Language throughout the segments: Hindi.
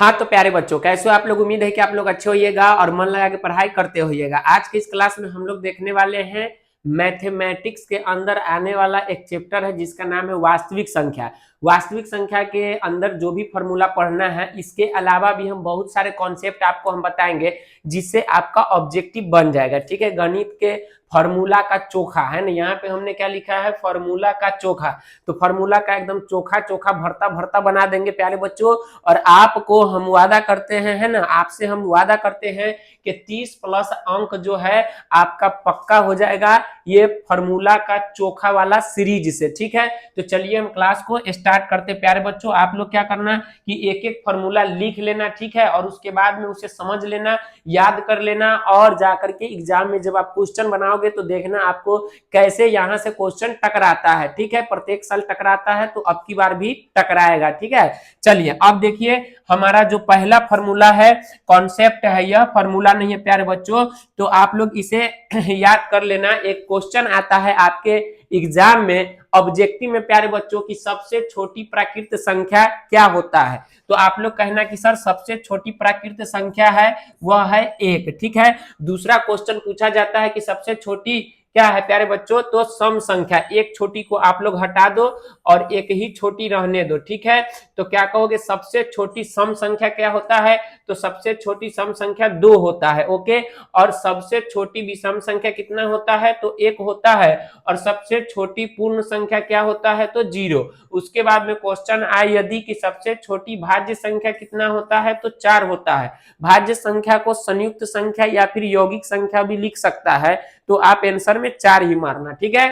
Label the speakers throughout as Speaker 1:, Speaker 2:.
Speaker 1: हाँ तो प्यारे बच्चों, कैसे हो आप लोग। उम्मीद है कि आप लोग अच्छे होइएगा और मन लगा के पढ़ाई करते होइएगा। आज की इस क्लास में हम लोग देखने वाले हैं मैथमेटिक्स के अंदर आने वाला एक चैप्टर है जिसका नाम है वास्तविक संख्या। वास्तविक संख्या के अंदर जो भी फॉर्मूला पढ़ना है, इसके अलावा भी हम बहुत सारे कॉन्सेप्ट आपको हम बताएंगे जिससे आपका ऑब्जेक्टिव बन जाएगा। ठीक है, गणित के फॉर्मूला का चोखा है ना, यहाँ पे हमने क्या लिखा है, फॉर्मूला का चोखा। तो फॉर्मूला का एकदम चोखा चोखा भरता भरता बना देंगे प्यारे बच्चों। और आपको हम वादा करते हैं, है ना, आपसे हम वादा करते हैं कि 30 प्लस अंक जो है आपका पक्का हो जाएगा ये फॉर्मूला का चोखा वाला सीरीज से। ठीक है, तो चलिए हम क्लास को स्टार्ट करते। प्यारे बच्चों, आप लोग क्या करना कि एक एक फॉर्मूला लिख लेना, ठीक है, और उसके बाद में उसे समझ लेना, याद कर लेना, और जाकर के एग्जाम में जब आप क्वेश्चन बनाओगे तो देखना आपको कैसे यहां से क्वेश्चन टकराता है। ठीक है, प्रत्येक साल टकराता है तो अब की बार भी टकराएगा। ठीक है, चलिए अब देखिए हमारा जो पहला फॉर्मूला है, कॉन्सेप्ट है, यह फॉर्मूला नहीं है प्यारे बच्चों, तो आप लोग इसे याद कर लेना। एक क्वेश्चन आता है आपके एग्जाम में ऑब्जेक्टिव में प्यारे बच्चों की सबसे छोटी प्राकृत संख्या क्या होता है। तो आप लोग कहना कि सर सबसे छोटी प्राकृत संख्या है वह है 1। ठीक है, दूसरा क्वेश्चन पूछा जाता है कि सबसे छोटी क्या है प्यारे बच्चों, तो सम संख्या। एक छोटी को आप लोग हटा दो और एक ही छोटी रहने दो। ठीक है, तो क्या कहोगे, सबसे छोटी सम संख्या क्या होता है, तो सबसे छोटी सम संख्या 2 होता है। ओके, और सबसे छोटी विषम संख्या कितना होता है, तो 1 होता है। और सबसे छोटी पूर्ण संख्या क्या होता है, तो 0। उसके बाद में क्वेश्चन आए यदि कि सबसे छोटी भाज्य संख्या कितना होता है, तो 4 होता है। भाज्य संख्या को संयुक्त संख्या या फिर यौगिक संख्या भी लिख सकता है, तो आप आंसर में 4 ही मारना। ठीक है,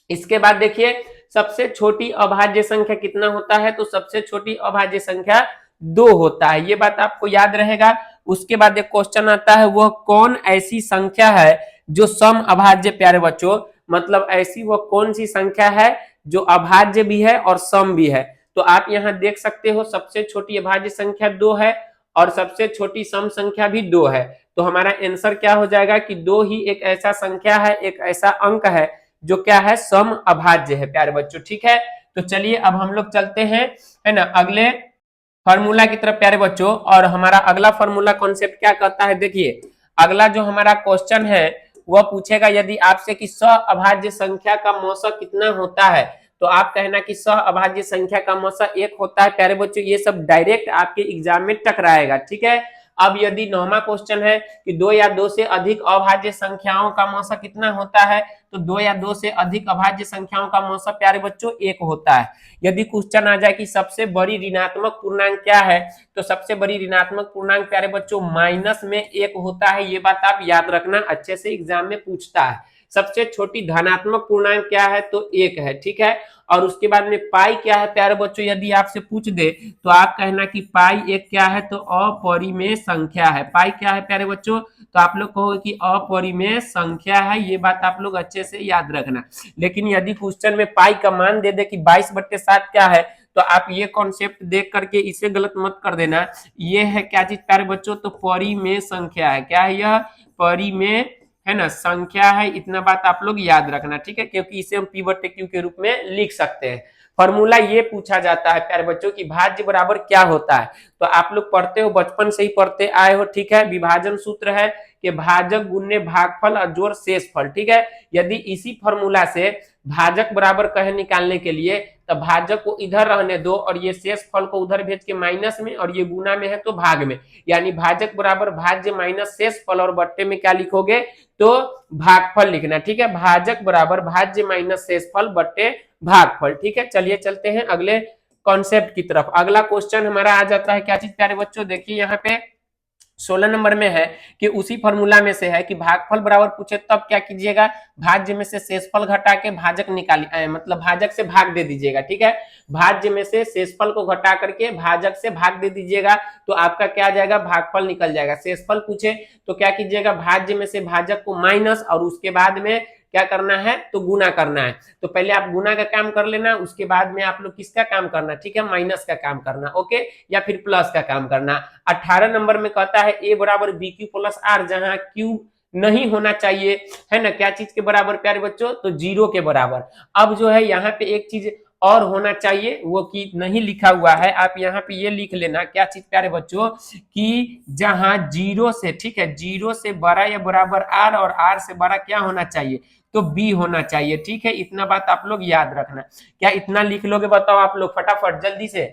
Speaker 1: इसके बाद देखिए सबसे छोटी अभाज्य संख्या कितना होता है, तो सबसे छोटी अभाज्य संख्या 2 होता है। ये बात आपको याद रहेगा। उसके बाद एक क्वेश्चन आता है, वह कौन ऐसी संख्या है जो सम अभाज्य, प्यारे बच्चों मतलब ऐसी वह कौन सी संख्या है जो अभाज्य भी है और सम भी है। तो आप यहाँ देख सकते हो सबसे छोटी अभाज्य संख्या 2 है और सबसे छोटी सम संख्या भी 2 है। तो हमारा आंसर क्या हो जाएगा कि 2 ही एक ऐसा संख्या है, एक ऐसा अंक है जो क्या है, सम अभाज्य है प्यारे बच्चों। ठीक है, तो चलिए अब हम लोग चलते हैं, है ना, अगले फॉर्मूला की तरफ प्यारे बच्चों। और हमारा अगला फॉर्मूला कॉन्सेप्ट क्या कहता है, देखिए अगला जो हमारा क्वेश्चन है वह पूछेगा यदि आपसे कि सह अभाज्य संख्या का मौसा कितना होता है, तो आप कहना कि सह अभाज्य संख्या का मौसा 1 होता है। प्यारे बच्चों ये सब डायरेक्ट आपके एग्जाम में टकराएगा। ठीक है, अब यदि 9वां क्वेश्चन है कि 2 या 2 से अधिक अभाज्य संख्याओं का मौसा कितना होता है, तो 2 या 2 से अधिक अभाज्य संख्याओं का मौसा प्यारे बच्चों 1 होता है। यदि क्वेश्चन आ जाए कि सबसे बड़ी ऋणात्मक पूर्णांक क्या है, तो सबसे बड़ी ऋणात्मक पूर्णांक प्यारे बच्चों माइनस में 1 होता है। ये बात आप याद रखना, अच्छे से एग्जाम में पूछता है। सबसे छोटी धनात्मक पूर्णांक क्या है, तो 1 है। ठीक है, और उसके बाद में पाई क्या है प्यारे बच्चों, यदि आपसे पूछ दे तो आप कहना कि पाई एक क्या है, तो अपरिमेय संख्या है। पाई क्या है प्यारे बच्चों, तो आप लोग कहोगे कि अपरिमेय संख्या है। ये बात आप लोग अच्छे से याद रखना। लेकिन यदि क्वेश्चन में पाई का मान दे दे कि 22/7 क्या है, तो आप ये कॉन्सेप्ट देख करके इसे गलत मत कर देना। ये है क्या चीज प्यारे बच्चों, तो परिमेय संख्या है। क्या है यह, परिमेय है ना, संख्या है। इतना बात आप लोग याद रखना। ठीक है, क्योंकि इसे हम P/Q के रूप में लिख सकते हैं। फॉर्मूला ये पूछा जाता है प्यारे बच्चों की भाज्य बराबर क्या होता है, तो आप लोग पढ़ते हो, बचपन से ही पढ़ते आए हो। ठीक है, विभाजन सूत्र है कि भाजक गुने भागफल और जोड़ शेषफल। ठीक है, यदि इसी फॉर्मूला से भाजक बराबर कहे निकालने के लिए, तो भाजक को इधर रहने दो और ये शेषफल को उधर भेज के माइनस में, और ये गुना में है तो भाग में, यानी भाजक बराबर भाज्य माइनस शेषफल, और बट्टे में क्या लिखोगे, तो भागफल लिखना। ठीक है, भाजक बराबर भाज्य माइनस शेषफल बट्टे भागफल। ठीक है, चलिए चलते हैं अगले कॉन्सेप्ट की तरफ। अगला क्वेश्चन हमारा आ जाता है क्या चीज प्यारे बच्चों, देखिए यहाँ पे 16 नंबर में है कि उसी फॉर्मूला में से है कि भागफल बराबर पूछे तब क्या कीजिएगा, भाज्य में से शेषफल घटा के भाजक निकालिए, मतलब भाजक से भाग दे दीजिएगा। ठीक है, भाज्य में से शेषफल को घटा करके भाजक से भाग दे दीजिएगा, तो आपका क्या आ जाएगा, भागफल निकल जाएगा। शेषफल पूछे तो क्या कीजिएगा, भाज्य में से भाजक को माइनस, और उसके बाद में क्या करना है, तो गुना करना है। तो पहले आप गुना का काम कर लेना, उसके बाद में आप लोग किसका काम करना, ठीक है, माइनस का काम करना। ओके, या फिर प्लस का काम करना। 18 नंबर में कहता है ए बराबर बी क्यू प्लस आर, जहां क्यू नहीं होना चाहिए, है ना, क्या चीज के बराबर प्यारे बच्चों, तो 0 के बराबर। अब जो है यहाँ पे एक चीज और होना चाहिए वो कि नहीं लिखा हुआ है, आप यहाँ पे ये लिख लेना क्या चीज प्यारे बच्चों, कि जहां जीरो से, ठीक है, जीरो से बड़ा या बराबर आर और आर से बड़ा क्या होना चाहिए, तो बी होना चाहिए, ठीक है। इतना बात आप लोग याद रखना। क्या इतना लिख लोगे बताओ आप लोग फटाफट जल्दी से।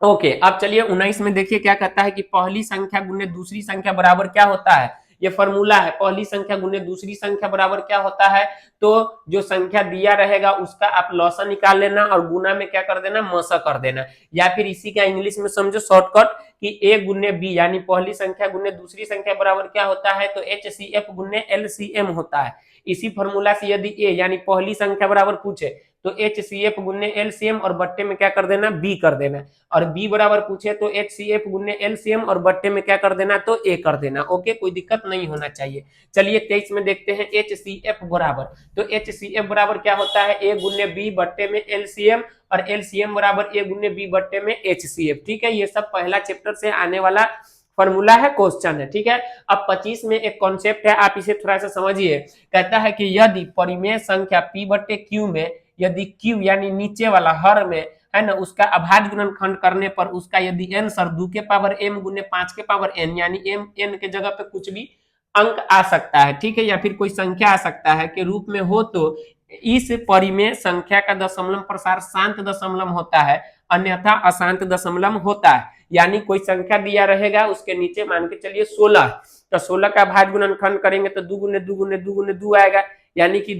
Speaker 1: ओके, अब चलिए 19 में देखिए क्या कहता है कि पहली संख्या गुने दूसरी संख्या बराबर क्या होता है। ये फॉर्मूला है, पहली संख्या गुने दूसरी संख्या बराबर क्या होता है, तो जो संख्या दिया रहेगा उसका आप लॉसा निकाल लेना और गुना में क्या कर देना, मसा कर देना, या फिर इसी का इंग्लिश में समझो शॉर्टकट कि ए गुने बी, यानी पहली संख्या गुने दूसरी संख्या बराबर क्या होता है, तो HCF गुने LCM होता है। इसी फॉर्मूला से यदि ए यानी पहली संख्या बराबर पूछे तो HCF गुने LCM और बट्टे में क्या कर देना, बी कर देना, और बी बराबर पूछे तो HCF गुने LCM और बट्टे में क्या कर देना, तो ए कर देना। ओके, कोई दिक्कत नहीं होना चाहिए। चलिए 23 में देखते हैं HCF बराबर, तो HCF बराबर क्या होता है, ए गुने बी बट्टे में LCM और LCM बराबर ए गुने बी बट्टे में HCF, ठीक है। ये सब पहला चैप्टर से आने वाला फॉर्मूला है, क्वेश्चन है, ठीक है। अब 25 में एक कॉन्सेप्ट है, आप इसे थोड़ा सा समझिए। कहता है कि यदि परिमेय संख्या p बट्टे q में यदि q यानी नीचे वाला हर में है ना, उसका अभाज्य गुणनखंड करने पर उसका यदि n सर 2 के पावर m गुने 5 के पावर n, यानी m n के जगह पे कुछ भी अंक आ सकता है, ठीक है, या फिर कोई संख्या आ सकता है के रूप में हो, तो इस परिमेय संख्या का दशमलव प्रसार शांत दशमलव होता है, अन्यथा अशांत दशमलव होता है। यानी कोई संख्या दिया रहेगा उसके नीचे मान के चलिए 16, तो 16 का भाज्य गुणनखंड करेंगे तो 2 गुने 2 गुने 2 गुने 2 आएगा, यानी कि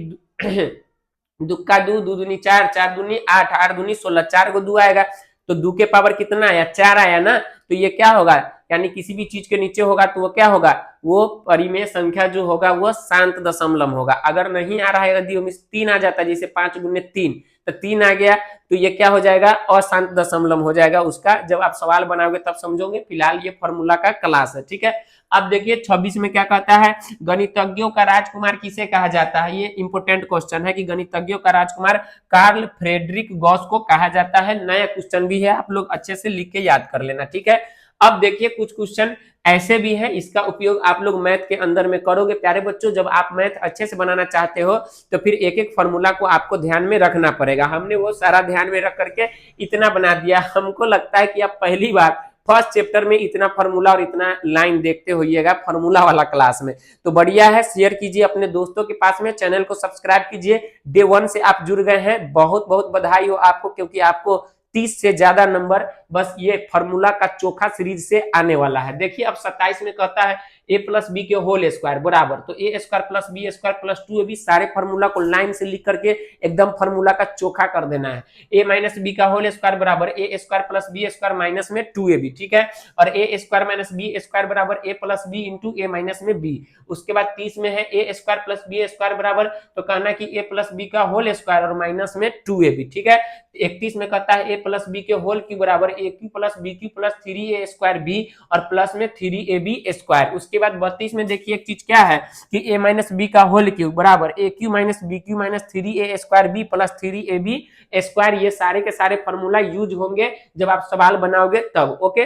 Speaker 1: दुक्का 2, 2 दूनी 4, 4 दूनी 8, 8 दूनी 16, 4 को 2 आएगा, तो 2 के पावर कितना आया, 4 आया ना, तो ये क्या होगा, यानी किसी भी चीज के नीचे होगा तो वो क्या होगा, वो परिमेय संख्या जो होगा वो शांत दशमलव होगा। अगर नहीं आ रहा है, यदि 3 आ जाता है, जैसे 5 गुने 3 तो 3 आ गया, तो ये क्या हो जाएगा, अशांत दशमलव हो जाएगा उसका। जब आप सवाल बनाओगे तब समझोगे, फिलहाल ये फॉर्मूला का क्लास है, ठीक है। अब देखिए 26 में क्या कहता है, गणितज्ञों का राजकुमार किसे कहा जाता है। ये इंपोर्टेंट क्वेश्चन है कि गणितज्ञों का राजकुमार कार्ल फ्रेडरिक गॉस को कहा जाता है। नया क्वेश्चन भी है, आप लोग अच्छे से लिख के याद कर लेना, ठीक है। अब देखिए कुछ क्वेश्चन ऐसे भी है, इसका उपयोग आप लोग मैथ के अंदर में करोगे प्यारे बच्चों। जब आप मैथ अच्छे से बनाना चाहते हो तो फिर एक एक फॉर्मूला को आपको ध्यान में रखना पड़ेगा। हमने वो सारा ध्यान में रख करके इतना बना दिया। हमको लगता है कि आप पहली बार फर्स्ट चैप्टर में इतना फॉर्मूला और इतना लाइन देखते होइएगा फॉर्मूला वाला क्लास में, तो बढ़िया है। शेयर कीजिए अपने दोस्तों के पास में, चैनल को सब्सक्राइब कीजिए। डे 1 से आप जुड़ गए हैं, बहुत बहुत बधाई हो आपको, क्योंकि आपको 30 से ज्यादा नंबर बस ये फॉर्मूला का चोखा सीरीज से आने वाला है। देखिए अब 27 में कहता है a प्लस बी के होल स्क्वायर बराबर, तो A square plus B square plus 2ab, सारे फॉर्मूला को लाइन से लिख करके एकदम फॉर्मूला का चोखा कर देना है। a माइनस बी का होल स्क्वायर बराबर A square plus B square minus में 2ab, ठीक है, और A square minus B square बराबर A plus B into A minus में बी। उसके बाद 30 में है A square plus B square बराबर, तो कहना कि ए प्लस बी का होल स्क्वायर और माइनस में 2ab, ठीक है। 31 में कहता है ए प्लस बी के होल क्यू बराबर A cube plus B cube plus 3a square B और प्लस में 3ab स्क्वायर। उसके बाद 32 में देखिए एक चीज क्या है कि a माइनस बी का होल क्यू बराबर A cube minus B cube minus 3a square B plus 3ab square. ये सारे के सारे फॉर्मूला यूज होंगे जब आप सवाल बनाओगे तब, ओके।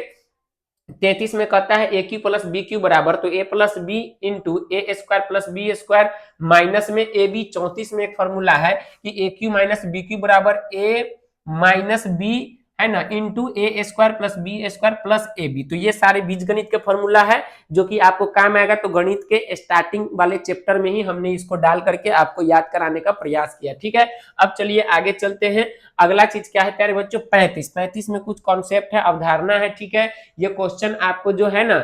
Speaker 1: 33 में कहता है A cube plus B cube बराबर, तो A plus B into A square plus B square minus में ए बी। 34 में एक फॉर्मूला है कि A cube minus B cube बराबर ए माइनस बी है ना into A square plus B square plus A B. तो ये सारे बीजगणित के फॉर्मूला है जो कि आपको काम आएगा। तो गणित के स्टार्टिंग वाले चैप्टर में ही हमने इसको डाल करके आपको याद कराने का प्रयास किया, ठीक है। अब चलिए आगे चलते हैं। अगला चीज क्या है प्यारे बच्चों, 35 में कुछ कॉन्सेप्ट है, अवधारणा है, ठीक है। ये क्वेश्चन आपको जो है ना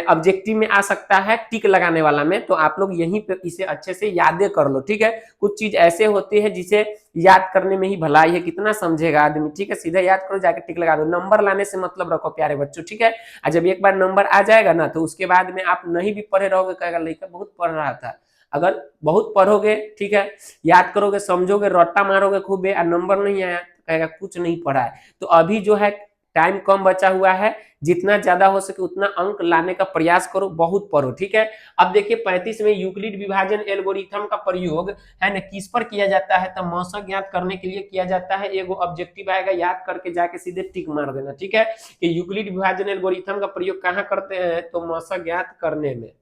Speaker 1: ऑब्जेक्टिव में आ सकता है टिक लगाने वाला में, तो आप लोग यहीं पे इसे अच्छे से यादें कर लो, ठीक है। कुछ चीज ऐसे होती है जिसे याद करने में ही भलाई है, कितना समझेगा आदमी, ठीक है। सीधा याद करो, जाके टिक लगा दो। नंबर लाने से मतलब रखो प्यारे बच्चों, ठीक है। और जब एक बार नंबर आ जाएगा ना तो उसके बाद में आप नहीं भी पढ़े रहोगे, कहेगा लड़का बहुत पढ़ रहा था। अगर बहुत पढ़ोगे, ठीक है, याद करोगे, समझोगे, रट्टा मारोगे खूब और नंबर नहीं आया तो कहेगा कुछ नहीं पढ़ा है। तो अभी जो है टाइम कम बचा हुआ है, जितना ज्यादा हो सके उतना अंक लाने का प्रयास करो, बहुत पढ़ो, ठीक है। अब देखिए 35 में यूक्लिड विभाजन एल्गोरिथम का प्रयोग है ना किस पर किया जाता है, तो मौसक ज्ञात करने के लिए किया जाता है। एगो ऑब्जेक्टिव आएगा, याद करके जाके सीधे टिक मार देना, ठीक है, कि यूक्लिड विभाजन एल्गोरिथम का प्रयोग कहाँ करते हैं, तो मौसक ज्ञात करने में।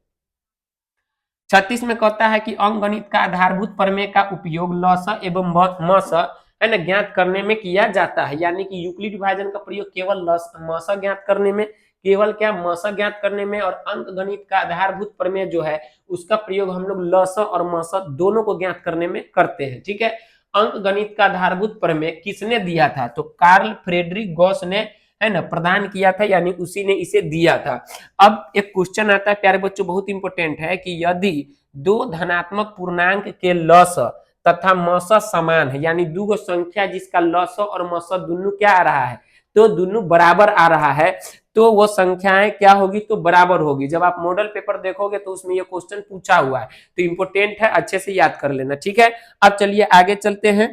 Speaker 1: 36 में कहता है कि अंकगणित का आधारभूत प्रमेय का उपयोग लस एवं मस है ना, ज्ञात करने में किया जाता है। यानी कि यूक्लिड विभाजन का प्रयोग केवल मसा ज्ञात करने में, केवल क्या मसा ज्ञात करने में, और अंक गणित का आधारभूत प्रमेय जो है उसका प्रयोग हम लोग लस और मस दोनों को ज्ञात करने में करते हैं। ठीक है, अंक गणित का आधारभूत प्रमेय किसने दिया था? तो कार्ल फ्रेडरिक गॉस ने, है ना, प्रदान किया था, यानी उसी ने इसे दिया था। अब एक क्वेश्चन आता है प्यारे बच्चों, बहुत इंपॉर्टेंट है, कि यदि दो धनात्मक पूर्णांक के लस तथा मस समान है, यानी दो संख्या जिसका लस और मस दोनों क्या आ रहा है, तो दोनों बराबर आ रहा है, तो वो संख्याएं क्या होगी? तो बराबर होगी। जब आप मॉडल पेपर देखोगे तो उसमें ये क्वेश्चन पूछा हुआ है, तो इंपोर्टेंट है, अच्छे से याद कर लेना। ठीक है, अब चलिए आगे चलते हैं।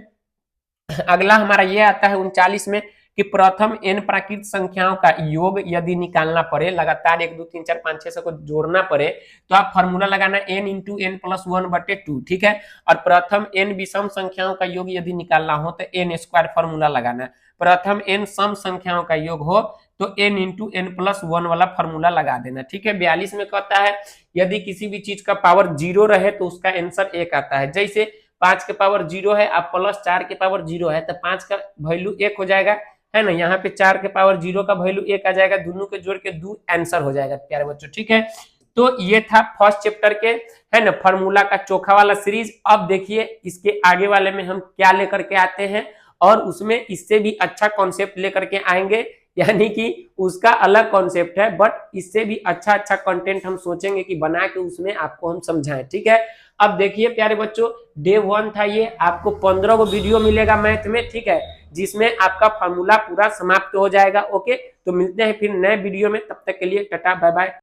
Speaker 1: अगला हमारा ये आता है 39 में, कि प्रथम n प्राकृत संख्याओं का योग यदि निकालना पड़े, लगातार 1 2 3 4 5 6 को जोड़ना पड़े, तो आप फॉर्मूला लगाना n इंटू n प्लस 1/2। ठीक है, और प्रथम n विषम संख्याओं का योग यदि निकालना हो तो n स्क्वायर फॉर्मूला लगाना। प्रथम n सम संख्याओं का योग हो तो n इंटू n प्लस 1 वाला फॉर्मूला लगा देना। ठीक है, 42 में कहता है यदि किसी भी चीज का पावर 0 रहे तो उसका आंसर 1 आता है। जैसे 5 के पावर 0 है, अब प्लस 4 के पावर 0 है, तो 5 का वैल्यू 1 हो जाएगा, है ना, यहाँ पे 4 के पावर 0 का वैल्यू 1 आ जाएगा, दोनों के जोड़ के 2 आंसर हो जाएगा प्यारे बच्चों। ठीक है, तो ये था फर्स्ट चैप्टर के, है ना, फार्मूला का चोखा वाला सीरीज। अब देखिए इसके आगे वाले में हम क्या लेकर के आते हैं, और उसमें इससे भी अच्छा कॉन्सेप्ट लेकर के आएंगे, यानी कि उसका अलग कॉन्सेप्ट है, बट इससे भी अच्छा अच्छा कंटेंट हम सोचेंगे कि बना के उसमें आपको हम समझाएं। ठीक है, अब देखिए प्यारे बच्चों, डे 1 था ये, आपको 15 को वीडियो मिलेगा मैथ में। ठीक है, जिसमें आपका फार्मूला पूरा समाप्त हो जाएगा। ओके, तो मिलते हैं फिर नए वीडियो में, तब तक के लिए टाटा बाय बाय।